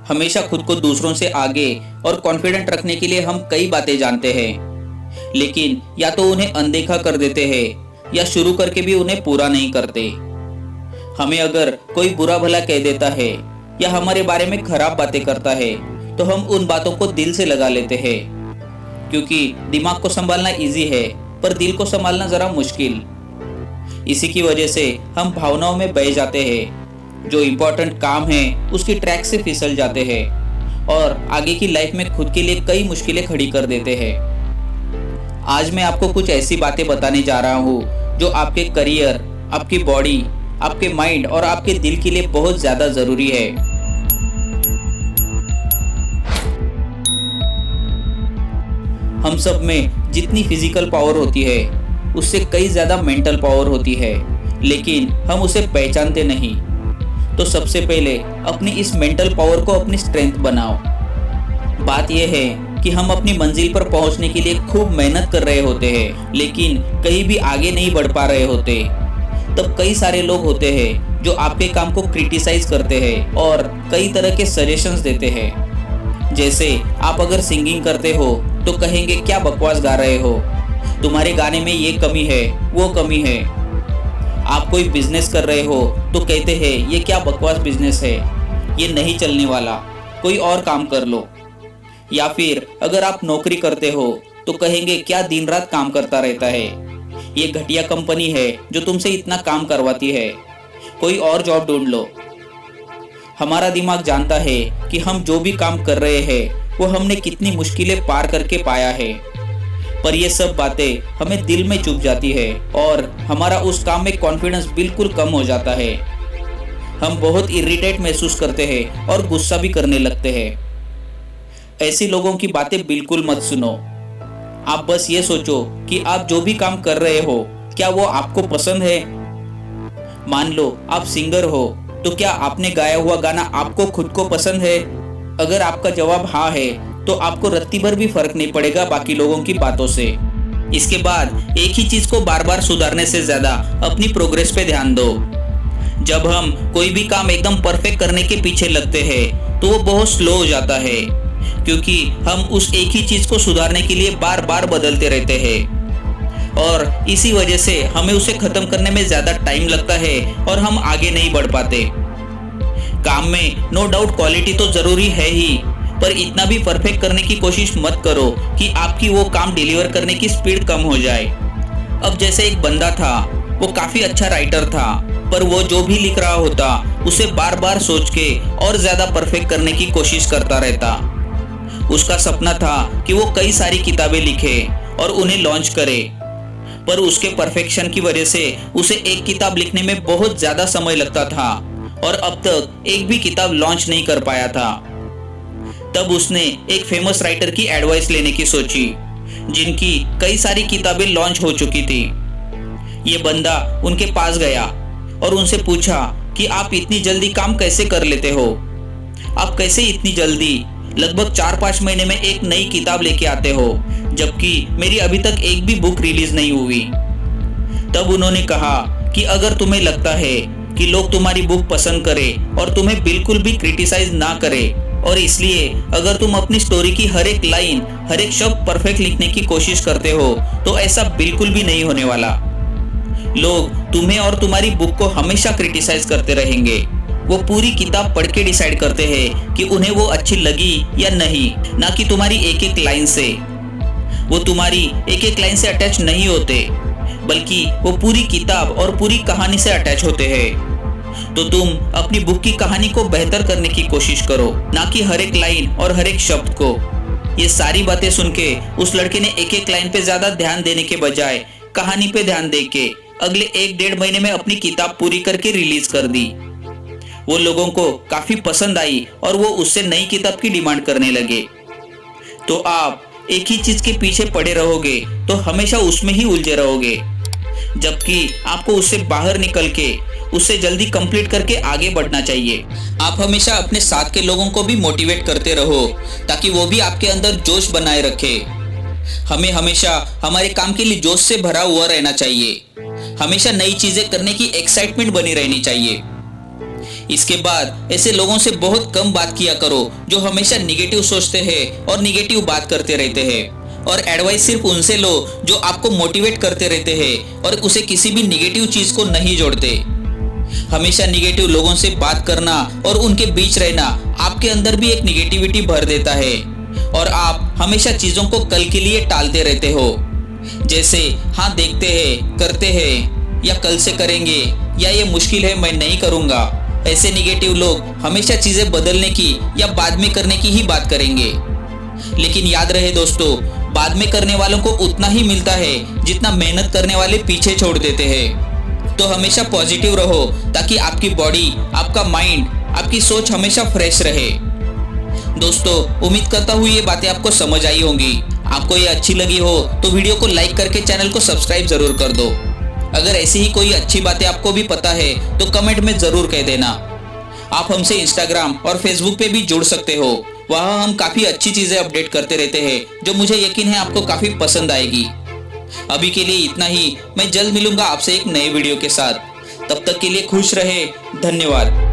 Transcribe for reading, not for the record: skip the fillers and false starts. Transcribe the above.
हमेशा खुद को दूसरों से आगे और कॉन्फिडेंट रखने के लिए हम कई बातें जानते हैं, लेकिन या तो उन्हें अनदेखा कर देते हैं या शुरू करके भी उन्हें पूरा नहीं करते। हमें अगर कोई बुरा भला कह देता है या हमारे बारे में खराब बातें करता है तो हम उन बातों को दिल से लगा लेते हैं, क्योंकि दिमाग को संभालना इजी है पर दिल को संभालना जरा मुश्किल। इसी की वजह से हम भावनाओं में बह जाते हैं, जो इम्पोर्टेंट काम है उसकी ट्रैक से फिसल जाते हैं और आगे की लाइफ में खुद के लिए कई मुश्किलें खड़ी कर देते हैं। आज मैं आपको कुछ ऐसी बातें बताने जा रहा हूँ जो आपके करियर, आपकी बॉडी, आपके माइंड और आपके दिल के लिए बहुत ज्यादा जरूरी है। हम सब में जितनी फिजिकल पावर होती है उससे कई ज्यादा मेंटल पावर होती है, लेकिन हम उसे पहचानते नहीं। तो सबसे पहले अपनी इस मेंटल पावर को अपनी स्ट्रेंथ बनाओ। बात यह है कि हम अपनी मंजिल पर पहुंचने के लिए खूब मेहनत कर रहे होते हैं, लेकिन कहीं भी आगे नहीं बढ़ पा रहे होते। तब कई सारे लोग होते हैं जो आपके काम को क्रिटिसाइज करते हैं और कई तरह के सजेशंस देते हैं। जैसे आप अगर सिंगिंग करते हो तो कहेंगे क्या बकवास गा रहे हो, तुम्हारे गाने में ये कमी है, वो कमी है। आप कोई बिजनेस कर रहे हो तो कहते हैं ये क्या बकवास बिजनेस है, ये नहीं चलने वाला, कोई और काम कर लो। या फिर अगर आप नौकरी करते हो तो कहेंगे क्या दिन रात काम करता रहता है, ये घटिया कंपनी है जो तुमसे इतना काम करवाती है, कोई और जॉब ढूंढ लो। हमारा दिमाग जानता है कि हम जो भी काम कर रहे हैं वो हमने कितनी मुश्किलें पार करके पाया है, पर ये सब बातें हमें दिल में चुभ जाती है और हमारा उस काम में कॉन्फिडेंस बिल्कुल कम हो जाता है। हम बहुत इरिटेट महसूस करते हैं और गुस्सा भी करने लगते हैं। ऐसी लोगों की बातें बिल्कुल मत सुनो। आप बस ये सोचो कि आप जो भी काम कर रहे हो क्या वो आपको पसंद है। मान लो आप सिंगर हो तो क्या आपने गाया हुआ गाना आपको खुद को पसंद है। अगर आपका जवाब हाँ है तो आपको रत्ती भर भी फर्क नहीं पड़ेगा बाकी लोगों की बातों से। इसके बाद एक ही चीज को बार बार सुधारने से ज्यादा अपनी प्रोग्रेस पे ध्यान दो। जब हम कोई भी काम एकदम परफेक्ट करने के पीछे लगते हैं तो वो बहुत स्लो हो जाता है, क्योंकि हम उस एक ही चीज को सुधारने के लिए बार बार बदलते रहते हैं और इसी वजह से हमें उसे खत्म करने में ज्यादा टाइम लगता है और हम आगे नहीं बढ़ पाते। काम में नो डाउट क्वालिटी तो जरूरी है ही, पर इतना भी परफेक्ट करने की कोशिश मत करो कि आपकी वो काम डिलीवर करने की स्पीड कम हो जाए। अब जैसे एक बंदा था, वो काफी अच्छा राइटर था, पर वो जो भी लिख रहा होता उसे बार बार सोच के और ज्यादा परफेक्ट करने की कोशिश करता रहता। उसका सपना था कि वो कई सारी किताबें लिखे और उन्हें लॉन्च करे, पर उसके परफेक्शन की वजह से उसे एक किताब लिखने में बहुत ज्यादा समय लगता था और अब तक एक भी किताब लॉन्च नहीं कर पाया था। तब उसने एक फेमस राइटर की एडवाइस लेने की सोची, जिनकी कई सारी किताबें लॉन्च हो चुकी थी। ये बंदा उनके पास गया और उनसे पूछा कि आप इतनी जल्दी काम कैसे कर लेते हो, आप कैसे इतनी जल्दी लगभग 4-5 महीने में एक नई किताब लेके आते हो, जबकि मेरी अभी तक एक भी बुक रिलीज नहीं हुई। तब उन्होंने कहा कि अगर तुम्हें लगता है कि लोग तुम्हारी बुक पसंद करें और तुम्हें बिल्कुल भी क्रिटिसाइज ना करें, और इसलिए अगर तुम अपनी स्टोरी की हर एक लाइन, हर एक शब्द परफेक्ट लिखने की कोशिश करते हो तो ऐसा बिल्कुल भी नहीं होने वाला। लोग तुम्हें और तुम्हारी बुक को हमेशा क्रिटिसाइज करते रहेंगे। वो पूरी किताब पढ़ के डिसाइड करते हैं कि उन्हें वो अच्छी लगी या नहीं, ना कि तुम्हारी एक एक लाइन से। वो तुम्हारी एक एक लाइन से अटैच नहीं होते, बल्कि वो पूरी किताब और पूरी कहानी से अटैच होते हैं। तो तुम अपनी बुक की कहानी को बेहतर करने की कोशिश करो, ना कि हर एक लाइन और हर एक शब्द को। ये सारी बातें सुन के उस लड़के ने एक एक लाइन पे ज्यादा ध्यान देने के बजाय कहानी पे ध्यान दे के अगले 1-1.5 महीने में अपनी किताब पूरी करके रिलीज कर दी। वो लोगों को काफी पसंद आई और वो उससे नई किताब की डिमांड करने लगे। तो आप एक ही चीज के पीछे पड़े रहोगे तो हमेशा उसमें ही उलझे रहोगे, जबकि आपको उससे बाहर निकल के उससे जल्दी कंप्लीट करके आगे बढ़ना चाहिए। आप हमेशा अपने साथ के लोगों को भी मोटिवेट करते रहो ताकि वो भी आपके अंदर जोश बनाए रखे। हमें हमेशा हमारे काम के लिए जोश से भरा हुआ रहना चाहिए। हमेशा नई चीजें करने की एक्साइटमेंट बनी रहनी चाहिए। इसके बाद ऐसे लोगों से बहुत कम बात किया करो जो हमेशा निगेटिव सोचते हैं और निगेटिव बात करते रहते हैं। और एडवाइस सिर्फ उनसे लो जो आपको मोटिवेट करते रहते हैं और उसे किसी भी निगेटिव चीज को नहीं जोड़ते। हमेशा निगेटिव लोगों से बात करना और उनके बीच रहना आपके अंदर भी एक निगेटिविटी भर देता है और आप हमेशा चीजों को कल के लिए टालते रहते हो। जैसे हाँ देखते हैं, करते हैं, या कल से करेंगे, या ये मुश्किल है मैं नहीं करूंगा। ऐसे निगेटिव लोग हमेशा चीजें बदलने की या बाद में करने की ही बात करेंगे। लेकिन याद रहे दोस्तों, बाद में करने वालों को उतना ही मिलता है जितना मेहनत करने वाले पीछे छोड़ देते हैं। तो हमेशा पॉजिटिव रहो ताकि आपकी बॉडी, आपका माइंड, आपकी सोच हमेशा फ्रेश रहे। दोस्तों, उम्मीद करता हूँ ये बातें आपको समझ आई होंगी। आपको ये अच्छी लगी हो तो वीडियो को लाइक करके चैनल को सब्सक्राइब जरूर कर दो। अगर ऐसी ही कोई अच्छी बातें आपको भी पता है तो कमेंट में जरूर कह देना। आप हमसे इंस्टाग्राम और फेसबुक पे भी जुड़ सकते हो। वहाँ हम काफी अच्छी चीजें अपडेट करते रहते हैं जो मुझे यकीन है आपको काफी पसंद आएगी। अभी के लिए इतना ही। मैं जल्द मिलूंगा आपसे एक नए वीडियो के साथ। तब तक के लिए खुश रहे। धन्यवाद।